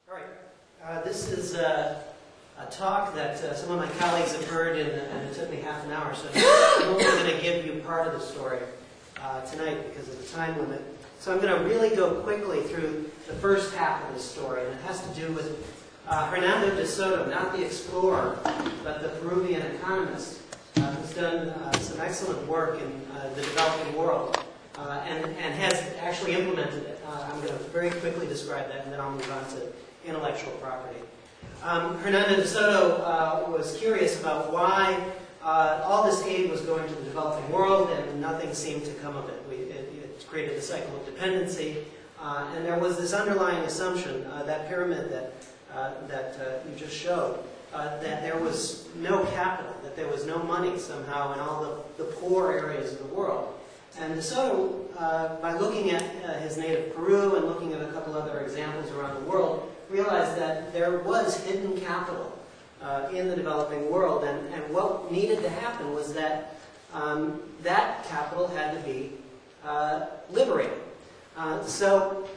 All right. This is a talk that some of my colleagues have heard, and it took me half an hour. So I'm only going to give you part of the story tonight because of the time limit. So I'm going to really go quickly through the first half of the story, and it has to do with Hernando de Soto, not the explorer, but the Peruvian economist, who's done some excellent work in the developing world and has actually implemented it. I'm going to very quickly describe that, and then I'll move on to intellectual property. Hernando de Soto was curious about why all this aid was going to the developing world and nothing seemed to come of it. It created a cycle of dependency, and there was this underlying assumption, that pyramid that you just showed, that there was no capital, that there was no money somehow in all the poor areas of the world. And de Soto, by looking at his native Peru and looking at a couple other examples around the world, realized that there was hidden capital in the developing world, and what needed to happen was that that capital had to be liberated. So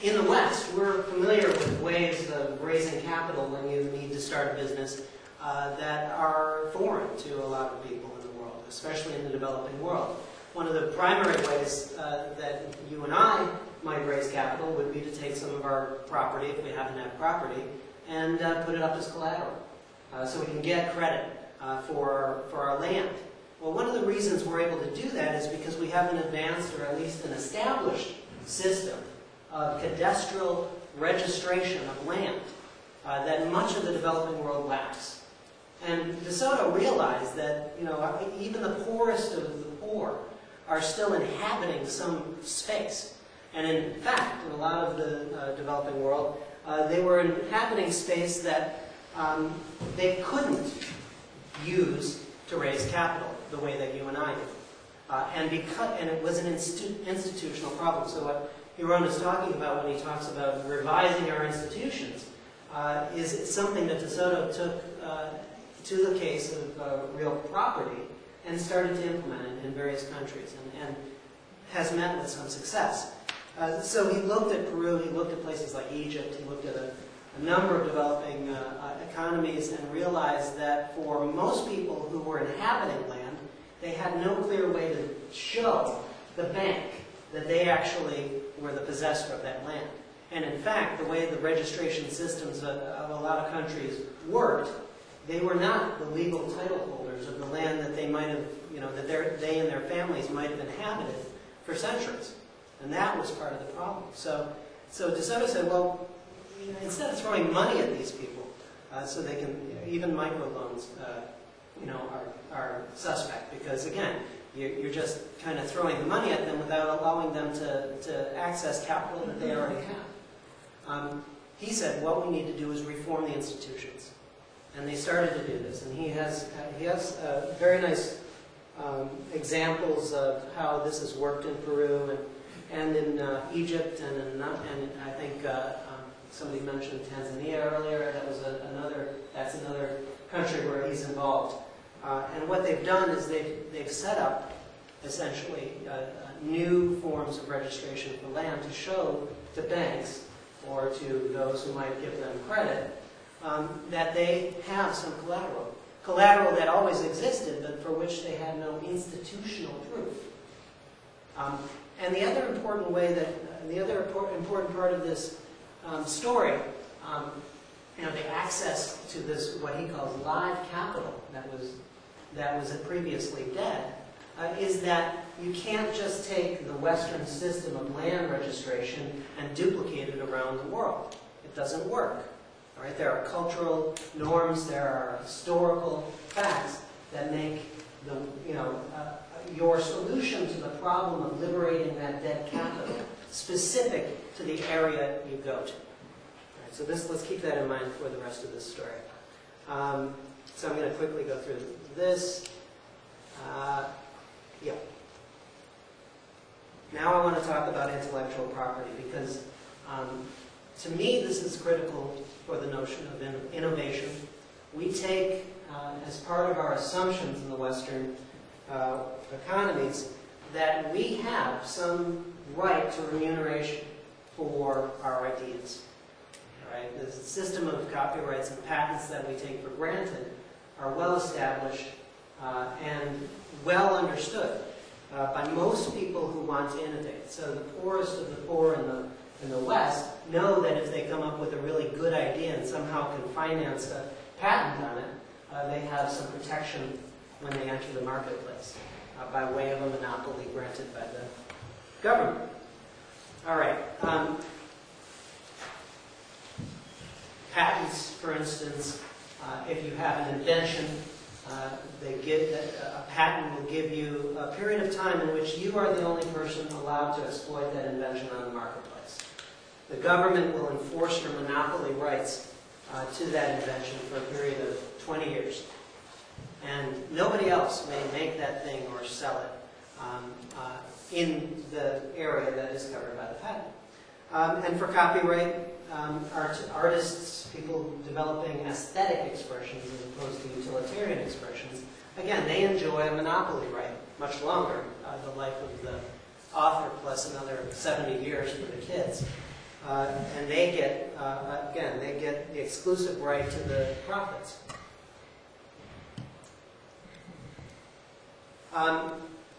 in the West, we're familiar with ways of raising capital when you need to start a business that are foreign to a lot of people in the world, especially in the developing world. One of the primary ways that you and I might raise capital would be to take some of our property, if we happen to have property, and put it up as collateral, so we can get credit for our land. Well, one of the reasons we're able to do that is because we have an advanced, or at least an established, system of cadastral registration of land that much of the developing world lacks. And de Soto realized that, even the poorest of the poor are still inhabiting some space. And in fact, in a lot of the developing world, they were inhabiting space that they couldn't use to raise capital the way that you and I do. And it was an institutional problem. So what Hiron is talking about when he talks about revising our institutions is something that de Soto took to the case of real property and started to implement it in various countries and has met with some success. So he looked at Peru, he looked at places like Egypt, he looked at a number of developing economies and realized that for most people who were inhabiting land, they had no clear way to show the bank that they actually were the possessor of that land. And in fact, the way the registration systems of a lot of countries worked, they were not the legal title holders of the land that they might have, that they and their families might have inhabited for centuries. And that was part of the problem. So de Soto said, well, instead of throwing money at these people, so they can, even microloans, are suspect, because again, you're just kind of throwing the money at them without allowing them to access capital that they already have. He said, what we need to do is reform the institutions. And they started to do this. And he has very nice examples of how this has worked in Peru and in Egypt, and I think somebody mentioned Tanzania earlier. That's another country where he's involved. And what they've done is they've set up essentially new forms of registration for land to show to banks or to those who might give them credit that they have some collateral. Collateral that always existed, but for which they had no institutional proof. And the other important way the other important part of this story, the access to this, what he calls live capital that was previously dead, is that you can't just take the Western system of land registration and duplicate it around the world. It doesn't work. All right? There are cultural norms, there are historical facts that make your solution to the problem of liberating that dead capital specific to the area you go to. All right, so let's keep that in mind for the rest of this story. So I'm going to quickly go through this. Yeah. Now I want to talk about intellectual property because to me this is critical for the notion of innovation. We take, as part of our assumptions in the Western economies, that we have some right to remuneration for our ideas. right? The system of copyrights and patents that we take for granted are well established and well understood by most people who want to innovate. So the poorest of the poor in the West know that if they come up with a really good idea and somehow can finance a patent on it, they have some protection when they enter the marketplace by way of a monopoly granted by the government. All right. Patents, for instance, if you have an invention, a patent will give you a period of time in which you are the only person allowed to exploit that invention on the marketplace. The government will enforce your monopoly rights to that invention for a period of 20 years. And nobody else may make that thing or sell it in the area that is covered by the patent. And for copyright, artists, people developing aesthetic expressions as opposed to utilitarian expressions, again, they enjoy a monopoly right much longer, the life of the author plus another 70 years for the kids. And they get, again, they get the exclusive right to the profits.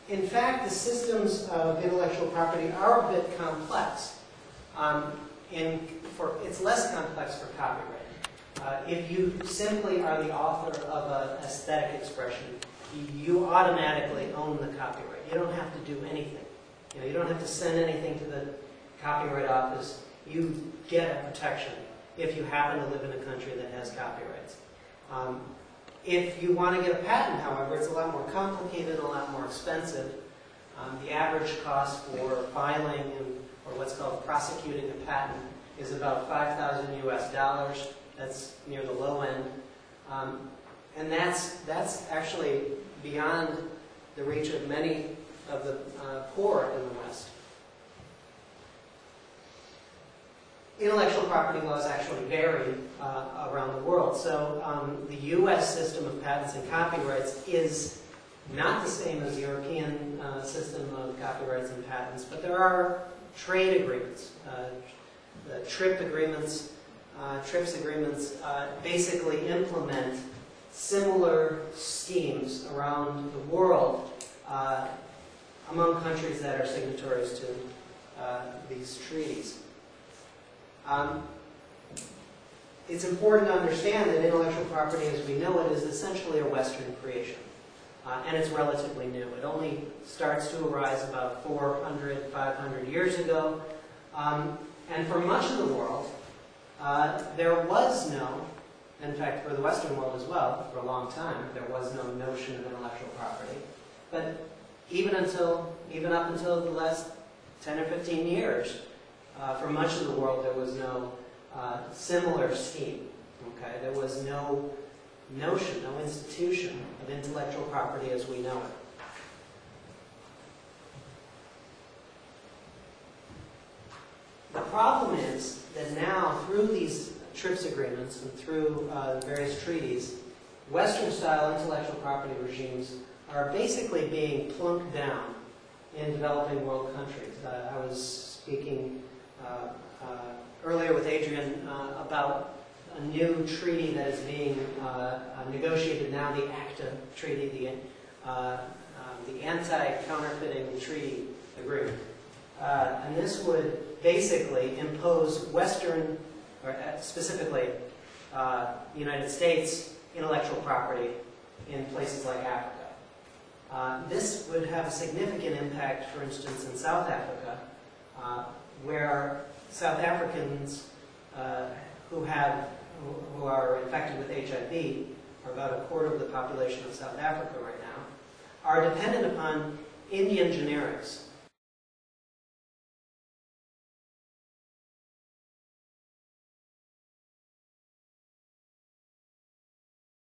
In fact, the systems of intellectual property are a bit complex. It's less complex for copyright. If you simply are the author of an aesthetic expression, you automatically own the copyright. You don't have to do anything. You don't have to send anything to the Copyright Office. You get a protection if you happen to live in a country that has copyrights. If you want to get a patent, however, it's a lot more complicated, a lot more expensive. The average cost for filing or what's called prosecuting a patent is about $5,000 US. That's near the low end. And that's actually beyond the reach of many of the poor in the West. Intellectual property laws actually vary around the world. So the U.S. system of patents and copyrights is not the same as the European system of copyrights and patents, but there are trade agreements. The TRIPS agreements basically implement similar schemes around the world among countries that are signatories to these treaties. It's important to understand that intellectual property as we know it is essentially a Western creation. And it's relatively new. It only starts to arise about 400, 500 years ago. And for much of the world, there was no, in fact for the Western world as well, for a long time, there was no notion of intellectual property. But even up until the last 10 or 15 years, for much of the world there was no similar scheme. Okay? There was no notion, no institution of intellectual property as we know it. The problem is that now, through these TRIPS agreements and through various treaties, Western-style intellectual property regimes are basically being plunked down in developing world countries. I was speaking earlier with Adrian about a new treaty that is being negotiated now, the ACTA treaty, the Anti-Counterfeiting Treaty Agreement. And this would basically impose Western, or specifically United States, intellectual property in places like Africa. This would have a significant impact, for instance, in South Africa, where South Africans who are infected with HIV, are about a quarter of the population of South Africa right now, are dependent upon Indian generics